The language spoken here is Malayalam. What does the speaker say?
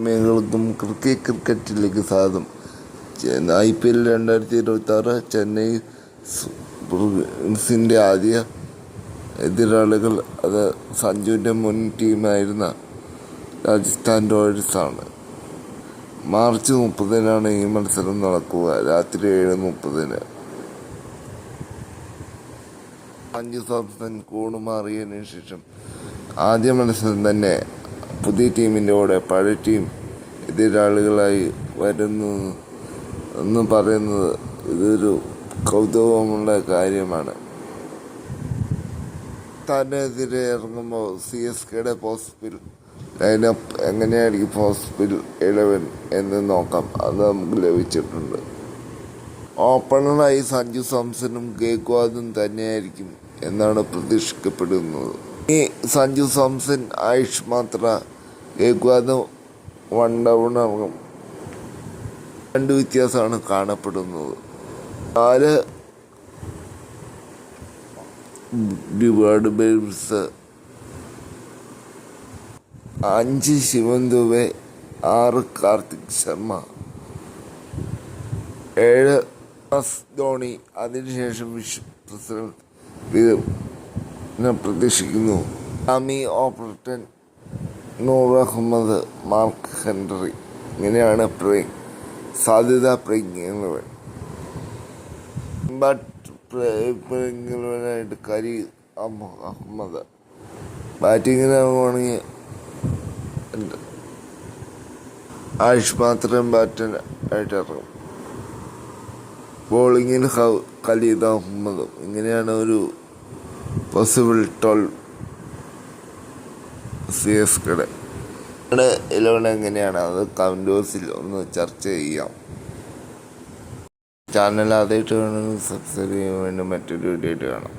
മേഖലകൾക്കും ക്രിക്കറ്റിലേക്ക് സ്വാഗതം. IPL 2026 ചെന്നൈ കിങ്സിൻ്റെ ആദ്യ എതിരാളികൾ അത് സഞ്ജുവിൻ്റെ മുൻ ടീമായിരുന്ന രാജസ്ഥാൻ റോയൽസാണ്. മാർച്ച് 30-നാണ് ഈ മത്സരം നടക്കുക. രാത്രി 7:30. സഞ്ജു സാംസൺ കൂടുമാറിയതിനു ശേഷം ആദ്യ മത്സരം തന്നെ പുതിയ ടീമിൻ്റെ കൂടെ പഴയ ടീം എതിരാളികളായി വരുന്നു എന്ന് പറയുന്നത് ഇതൊരു കൗതുകമുള്ള കാര്യമാണ്. താനെതിരെ ഇറങ്ങുമ്പോൾ CSKയുടെ പോസിബിൾ ലൈനപ്പ് എങ്ങനെയായിരിക്കും, പോസിബിൾ 11 എന്ന് നോക്കാം. അത് നമുക്ക് ലഭിച്ചിട്ടുണ്ട്. ഓപ്പണറായി സഞ്ജു സാംസണും ഗേക്വാദും തന്നെയായിരിക്കും എന്നാണ് പ്രതീക്ഷിക്കപ്പെടുന്നത്. ഈ സഞ്ജു സാംസൺ, ആയുഷ് മാത്ര, ഗേക്വാദ് 1 ഡൗൺ ഇറങ്ങും. 2 വ്യത്യാസമാണ് കാണപ്പെടുന്നത്. 4 ഡിവാർഡ് ബേഴ്സ്, 5 ശിവൻ ദുബെ, 6 കാർത്തിക് ശർമ്മ, 7 ധോണി. അതിനുശേഷം പ്രതീക്ഷിക്കുന്നു. ഷമി, ഓപ്പർട്ടൺ, നൂർ അഹമ്മദ്, മാർക്ക് ഹെൻറി. ഇങ്ങനെയാണ് സാധ്യത. പ്ലേയിങ്ങിനായിട്ട് കരീം അഹമ്മദ്. ബാറ്റിങ്ങിനാണെങ്കിൽ ആയുഷ് മാത്രം ബാറ്റനായിട്ട് ഇറങ്ങും. ബോളിങ്ങിന് ഖലീദ് അഹമ്മദും. ഇങ്ങനെയാണ് ഒരു പോസിബിൾ 12 CSKയുടെ 11 എങ്ങനെയാണ് അത് കമന്റ് ബോക്സിൽ ഒന്ന് ചർച്ച ചെയ്യാം. ചാനൽ ആദ്യമായിട്ട് വേണമെങ്കിൽ സബ്സ്ക്രൈബ് ചെയ്യാൻ വേണ്ടി മറ്റൊരു വീഡിയോ ആയിട്ട് കാണാം.